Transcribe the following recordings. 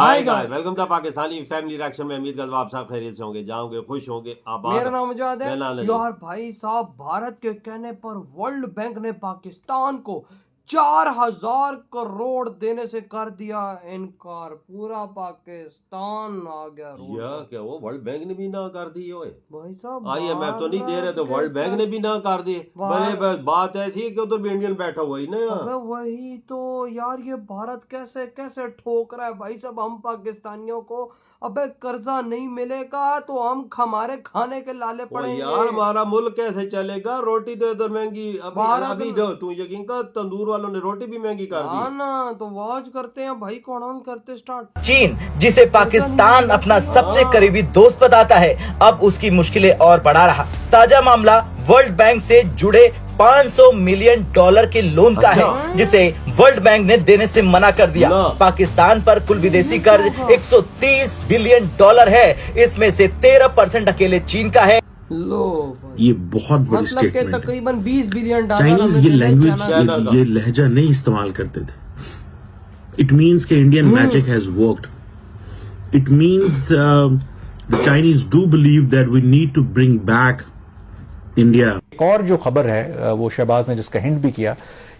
Hi guys, welcome to Pakistani family reaction में। उम्मीद करता हूं आप सब खैरियत से होंगे, जाओगे, खुश होंगे, आबाद। मेरा नाम मुजाहिद है। मैं यार भाई साहब, भारत के कहने पर वर्ल्ड बैंक ने पाकिस्तान को 4000 करोड़ देने से कर दिया इनकार। पूरा पाकिस्तान आ गया रोड या पर। क्या वो वर्ल्ड बैंक ने भी ना कर दी? ओए भाई साहब, IMF तो नहीं दे रहे, तो भारत वर्ल्ड बैंक ने भी ना कर दी। बड़े भारत बात ऐसी है कि उधर भी इंडियन बैठा हुआ ही ना। अबे वही तो यार, ये भारत कैसे कैसे ठोक रहा है भाई साहब हम पाकिस्तानियों को। अबे कर्जा नहीं मिलेगा तो हम हमारे खाने के लाले ओ पड़ेंगे। यार, हमारा मुल्क कैसे चलेगा? रोटी तो इधर महंगी। अभी भारत अभी जो तू यकीन कर, तंदूर वालों ने रोटी भी महंगी कर दी। ना तो वॉच करते हैं भाई, कौन ऑन करते स्टार्ट। चीन, जिसे पाकिस्तान अपना सबसे करीबी दोस्त बताता है, अब उसकी मुश्किलें और बढ़ा रहा। ताजा मामला वर्ल्ड बैंक से जुड़े $500 मिलियन के लोन का है, जिसे वर्ल्ड बैंक ने देने से मना कर दिया। पाकिस्तान पर कुल विदेशी कर्ज $130 बिलियन है। इसमें से 13% अकेले चीन का है। लो ये बहुत बड़ी मतलब के स्टेटमेंट है। तकरीबन $20 बिलियन चाइनीज ये लैंग्वेज, ये लहजा नहीं इस्तेमाल करते थे। इट मीन्स के Indian magic has worked. It means the Chinese do believe that we need to bring back India. एक और जो खबर है वो शहबाज ने जिसका हिंट भी किया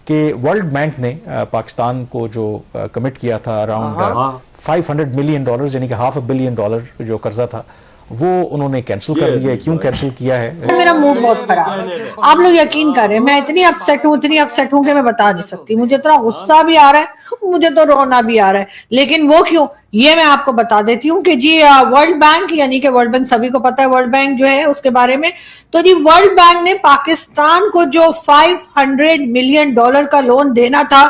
कि वर्ल्ड बैंक ने पाकिस्तान को जो कमिट किया था अराउंड $500 मिलियन, यानी कि $500 मिलियन जो कर्जा था, वो उन्होंने कैंसिल कर दिया है। क्यों कैंसिल किया है? मेरा मूड बहुत खराब है। आप लोग यकीन करें, मैं इतनी अपसेट हूँ कि मैं बता नहीं सकती। मुझे इतना गुस्सा भी आ रहा है, मुझे तो रोना भी आ रहा है। लेकिन वो क्यों, ये मैं आपको बता देती हूँ कि जी वर्ल्ड बैंक, यानी कि वर्ल्ड बैंक सभी को पता है वर्ल्ड बैंक जो है उसके बारे में। तो जी वर्ल्ड बैंक ने पाकिस्तान को जो $500 मिलियन का लोन देना था,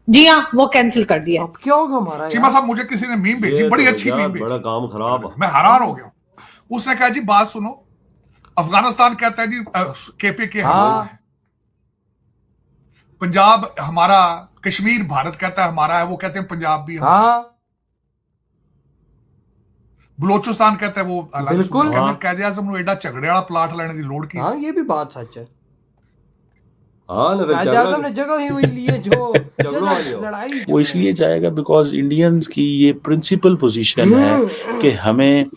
जी हाँ, वो कैंसिल कर दिया। अब क्या होगा हमारा? चीमा साहब, मुझे किसी ने मीम भेजी, बड़ी अच्छी मीम भेजी, बड़ा काम खराब। मैं हैरान हो गया। उसने कहा जी बात सुनो, अफगानिस्तान कहता है जी KPK हमारा है, पंजाब हमारा, कश्मीर भारत कहता है हमारा है, वो कहते हैं पंजाब भी हमारा, बलोचिस्तान कहता है वो अलग। बिल्कुल। कायदे आज़म ने एडा झगड़े वाला प्लाट लेने की लोड़ की। हाँ, ये भी बात सच है। आजम ने जगह ही हुई लिए जो लड़ाई वो इसलिए जाएगा बिकॉज इंडियंस की ये प्रिंसिपल पोजीशन है कि हमें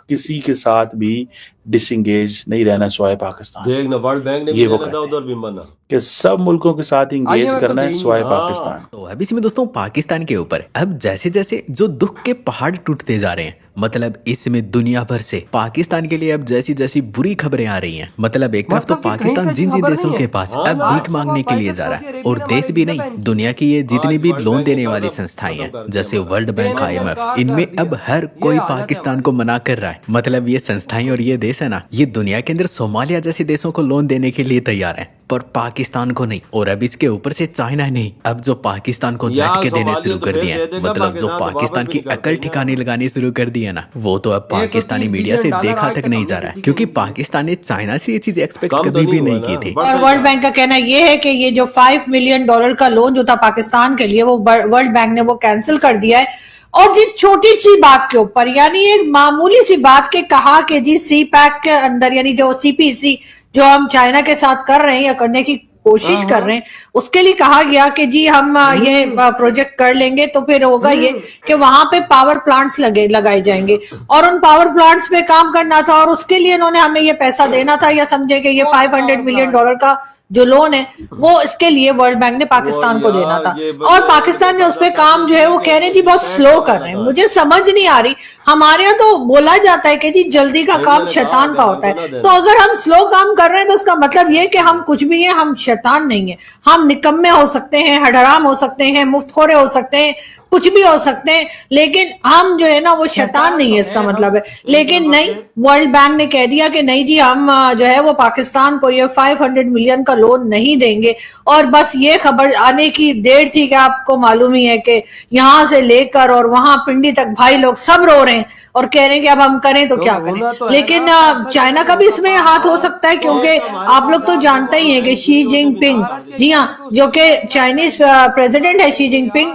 किसी के साथ भी डिसंगेज नहीं रहना सिवाय पाकिस्तान। देखना वर्ल्ड बैंक ने ये भी वो देना, उधर भी मना कि सब मुल्कों के साथ इंगेज करना है सिवाय पाकिस्तान। तो अब इसमें दोस्तों पाकिस्तान के ऊपर अब जैसे जैसे जो दुख के पहाड़ टूटते जा रहे हैं, मतलब इसमें दुनिया भर से पाकिस्तान के लिए अब जैसी जैसी बुरी खबरें आ रही हैं। मतलब एक तरफ तो पाकिस्तान जिन जिन देशों के पास अब भीख मांगने के लिए जा रहा है, और देश भी नहीं, दुनिया की ये जितनी भी लोन देने वाली संस्थाएं हैं जैसे वर्ल्ड बैंक, IMF, इनमें अब हर कोई पाकिस्तान को मना कर रहा है। मतलब ये संस्थाएं और ये देश है ना, ये दुनिया के अंदर सोमालिया जैसे देशों को लोन देने के लिए तैयार है, पर पाकिस्तान को नहीं। और अब इसके ऊपर से चाइना नहीं, अब जो पाकिस्तान को झटके देने शुरू कर दिए हैं, मतलब जो पाकिस्तान की अकल ठिकाने लगानी शुरू कर दी है ना, वो तो अब पाकिस्तानी मीडिया से देखा तक नहीं जा रहा है, क्योंकि पाकिस्तान ने चाइना से ये चीज एक्सपेक्ट कभी भी नहीं की थी। और वर्ल्ड बैंक का कहना ये है कि ये जो $5 मिलियन का लोन जो था पाकिस्तान के लिए, वो वर्ल्ड बैंक ने वो कैंसिल कर दिया है। और जी छोटी सी बात के ऊपर, यानी एक मामूली सी बात के कहा कि जी CPEC के अंदर, यानी जो CPC जो हम चाइना के साथ कर रहे हैं या करने की कोशिश कर रहे हैं, उसके लिए कहा गया कि जी हम ये प्रोजेक्ट कर लेंगे तो फिर होगा ये कि वहां पे पावर प्लांट्स लगाए जाएंगे, और उन पावर प्लांट्स पे काम करना था, और उसके लिए इन्होंने हमें ये पैसा देना था, या समझे कि ये $500 मिलियन का जो लोन है वो इसके लिए वर्ल्ड बैंक ने पाकिस्तान को देना था। और पाकिस्तान ने उस पे काम जो है वो कह रहे जी बहुत स्लो कर रहे हैं। मुझे समझ नहीं आ रही, हमारे यहाँ तो बोला जाता है कि जी जल्दी का काम शैतान का होता है, तो अगर हम स्लो काम कर रहे हैं तो उसका मतलब ये कि हम कुछ भी हैं, हम शैतान नहीं है। हम निकम्मे हो सकते हैं, हडराम हो सकते हैं, मुफ्तखोरे हो सकते हैं, कुछ भी हो सकते हैं, लेकिन हम जो है ना वो शैतान नहीं है, इसका मतलब है। लेकिन नहीं, वर्ल्ड बैंक ने कह दिया कि नहीं जी हम जो है वो पाकिस्तान को ये $500 मिलियन का लोन नहीं देंगे। और बस ये खबर आने की देर थी कि आपको मालूम ही है कि यहाँ से लेकर और वहां पिंडी तक भाई लोग सब रो रहे हैं और कह रहे हैं कि अब हम करें तो क्या करें। लेकिन चाइना का भी इसमें हाथ हो सकता है, क्योंकि आप लोग तो जानते ही हैं कि शी जिनपिंग, जी हाँ, जो कि चाइनीज प्रेसिडेंट है शी जिनपिंग,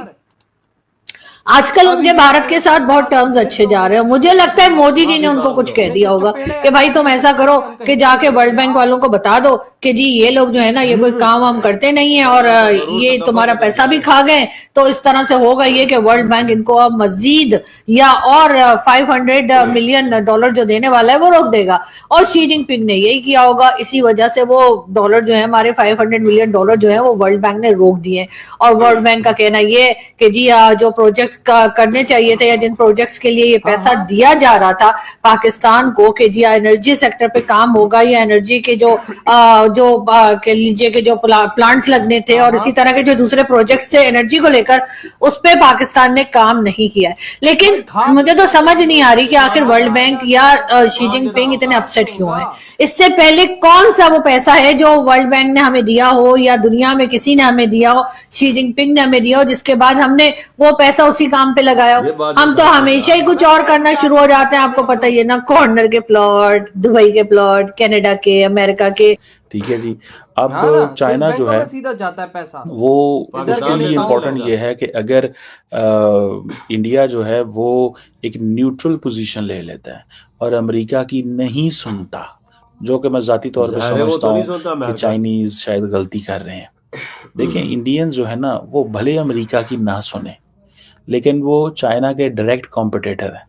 आजकल उनके भारत के साथ बहुत टर्म्स अच्छे जा रहे हैं। मुझे लगता है मोदी जी ने उनको कुछ कह दिया होगा कि भाई तुम ऐसा करो कि जाके वर्ल्ड बैंक वालों को बता दो कि जी ये लोग जो है ना ये कोई काम वाम करते नहीं है और ये तुम्हारा पैसा भी खा गए, तो इस तरह से होगा ये कि वर्ल्ड बैंक इनको अब मजीद या और $500 मिलियन जो देने वाला है वो रोक देगा। और शी जिनपिंग ने यही किया होगा, इसी वजह से वो डॉलर जो है हमारे $500 मिलियन जो है वो वर्ल्ड बैंक ने रोक दिए। और वर्ल्ड बैंक का कहना ये कि जी जो प्रोजेक्ट करने चाहिए थे या जिन प्रोजेक्ट्स के लिए ये पैसा दिया जा रहा था पाकिस्तान को कि जी एनर्जी सेक्टर पे काम होगा या एनर्जी के जो कह लीजिए कि जो प्लांट्स लगने थे और इसी तरह के जो दूसरे प्रोजेक्ट्स थे एनर्जी को लेकर, उस पे पाकिस्तान ने काम नहीं किया है। लेकिन मुझे तो समझ नहीं आ रही कि आखिर वर्ल्ड बैंक या शी जिनपिंग इतने अपसेट क्यों है। इससे पहले कौन सा वो पैसा है जो वर्ल्ड बैंक ने हमें दिया हो या दुनिया में किसी ने हमें दिया हो, शी जिनपिंग ने हमें दिया हो, जिसके बाद हमने वो पैसा उसी काम पे लगाया हो। हम तो हमेशा ही कुछ और करना शुरू हो जाते हैं, आपको पता ही है ना, कॉर्नर के प्लॉट, दुबई के प्लॉट, कनाडा के, अमेरिका के। ठीक है जी। अब चाइना जो है सीधा जाता है पैसा, वो उसके लिए इम्पोर्टेंट ये है कि अगर इंडिया जो है वो एक न्यूट्रल पोजीशन ले लेता है और अमेरिका की नहीं सुनता, जो कि मैं जाती तौर पे समझता हूँ कि चाइनीज शायद गलती कर रहे हैं। देखिए इंडियंस जो है ना वो भले अमेरिका की ना सुने, लेकिन वो चाइना के डायरेक्ट कॉम्पिटिटर है।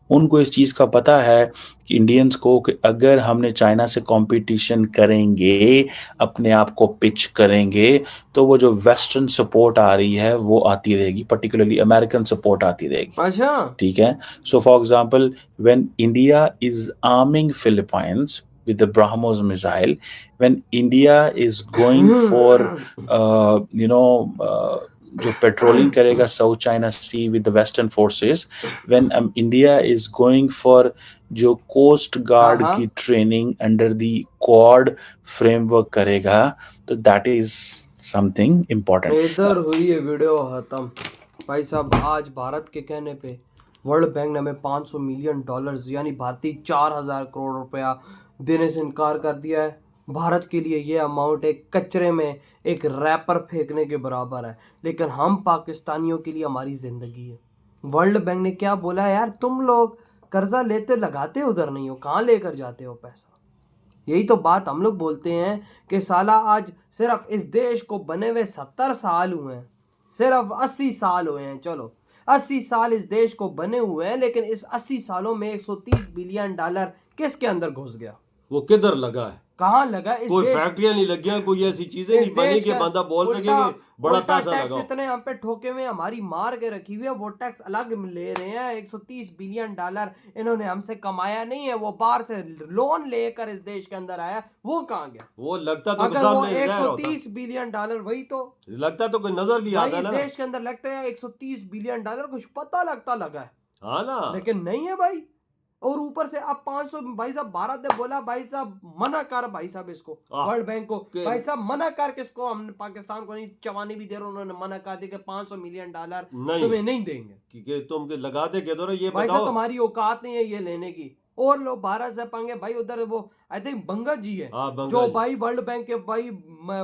उनको इस चीज़ का पता है कि इंडियंस को कि अगर हमने चाइना से कंपटीशन करेंगे, अपने आप को पिच करेंगे, तो वो जो वेस्टर्न सपोर्ट आ रही है वो आती रहेगी, पर्टिकुलरली अमेरिकन सपोर्ट आती रहेगी। अच्छा, ठीक है। So for example when India is arming Philippines with the BrahMos missile, when India is going for जो पेट्रोलिंग करेगा South China Sea with the western forces, when India is going for जो coast guard की training under the quad framework करेगा, तो that is something important. इधर हुई ये video खत्म। भाई साहब आज भारत के कहने पे वर्ल्ड बैंक ने हमें $500 मिलियन यानी भारतीय 4000 करोड़ रुपया देने से इनकार कर दिया है। भारत के लिए ये अमाउंट एक कचरे में एक रैपर फेंकने के बराबर है, लेकिन हम पाकिस्तानियों के लिए हमारी ज़िंदगी है। वर्ल्ड बैंक ने क्या बोला है, यार तुम लोग कर्जा लेते लगाते उधर नहीं हो, कहाँ लेकर जाते हो पैसा। यही तो बात हम लोग बोलते हैं कि साला आज सिर्फ इस देश को बने हुए 70 साल हुए हैं, सिर्फ 80 साल हुए हैं, चलो 80 साल इस देश को बने हुए हैं, लेकिन इस 80 सालों में $130 बिलियन किसके अंदर घुस गया? वो किधर लगा है, कहाँ लगा? इस कोई फैक्ट्रियां नहीं लगी हैं, कोई ऐसी चीजें नहीं बनी कि बंदा बोल सके कि बड़ा पैसा लगा। इतने हम पे ठोके हुए, हमारी मार के रखी हुई है, वो टैक्स अलग ले रहे हैं। $130 बिलियन इन्होंने हमसे कमाया नहीं है, वो बाहर से लोन लेकर इस देश के अंदर आया। वो कहाँ गया? वो लगता तो अगर वो $130 बिलियन, वही तो लगता तो कोई नजर भी आता ना, इस देश के अंदर लगते हैं $130 बिलियन, कुछ पता लगता लगा है, हाँ ना, लेकिन नहीं है भाई। और ऊपर से अब 500, भाई साहब भारत ने बोला भाई साहब मना कर, भाई साहब इसको वर्ल्ड बैंक को, भाई साहब मना कर, किसको? हम पाकिस्तान को नहीं, चवानी भी दे रहे, उन्होंने मना कर दिया कि $500 मिलियन तुम्हें नहीं देंगे, कि तुम लगाते के दो, ये भाई साहब तुम्हारी औकात नहीं है ये लेने की। और लोग भारत से पंगे, भाई उधर वो आई थिंक बंगा जी है, जो भाई वर्ल्ड बैंक के भाई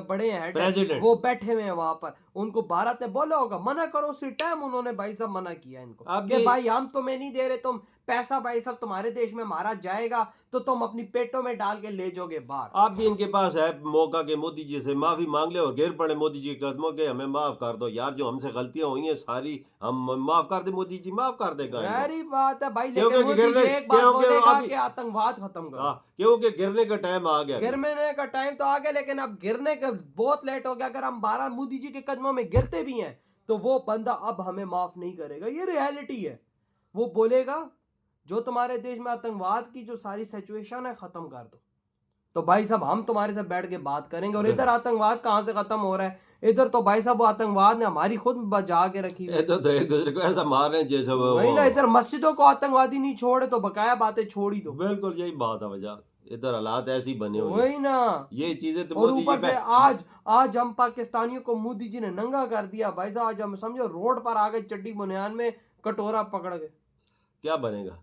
बड़े हैं, वो बैठे हुए हैं वहां पर। उनको भारत ने बोला होगा मना करो, उसी टाइम उन्होंने भाई साहब मना किया इनको कि भाई हम तुम्हें नहीं दे रहे, तुम पैसा भाई साहब तुम्हारे देश में मारा जाएगा तो तुम अपनी पेटों में डाल के ले जाओगे बाहर। अब भी इनके पास है मौका के मोदी जी से माफी मांग ले और गिर पड़े मोदी जी के कदमों के, हमें माफ कर दो यार, जो हमसे गलतियां हुई हैं सारी हम माफ कर दे, मोदी जी माफ कर देगा। सारी बात है भाई, लेकिन मोदी जी एक बात बोलेगा कि आतंकवाद खत्म करो, क्योंकि गिरने का टाइम आ गया, गिरने का टाइम तो आ गया, लेकिन अब गिरने का बहुत लेट हो गया। अगर हम 12 मोदी जी के कदमों में गिरते भी हैं तो वो बंदा अब हमें माफ नहीं करेगा, ये रियलिटी है। वो बोलेगा जो तुम्हारे देश में आतंकवाद की जो सारी सिचुएशन है खत्म कर दो, तो भाई साहब हम तुम्हारे से बैठ के बात करेंगे। और इधर आतंकवाद कहाँ से खत्म हो रहा है? इधर तो भाई साहब आतंकवाद ने हमारी खुद बचा के रखी है, तो एक दूसरे को ऐसा मार रहे हैं जैसे वही ना, इधर मस्जिदों को आतंकवादी नहीं छोड़े तो बकाया बातें छोड़ ही दो। बिल्कुल यही बात है वजह, इधर हालात ऐसी बने हुए वही ना, ये चीजें तो। और ऊपर से आज हम पाकिस्तानियों को मोदी जी ने नंगा कर दिया भाई साहब। आज हम समझो रोड पर आ गए चड्डी बुनियान में, कटोरा पकड़ के, क्या बनेगा?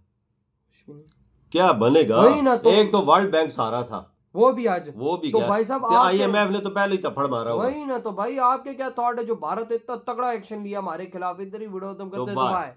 क्या बनेगा? वही ना, तो एक तो वर्ल्ड बैंक सारा था, वो भी आज वो भी तो गया। भाई साहब तो आपके- IMF ने तो पहले ही थप्पड़ मारा होगा। वही ना, तो भाई आपके क्या थॉट है जो भारत इतना तगड़ा एक्शन लिया हमारे खिलाफ? इधर ही वीडियो खत्म करते हैं, तो बाय। बाय।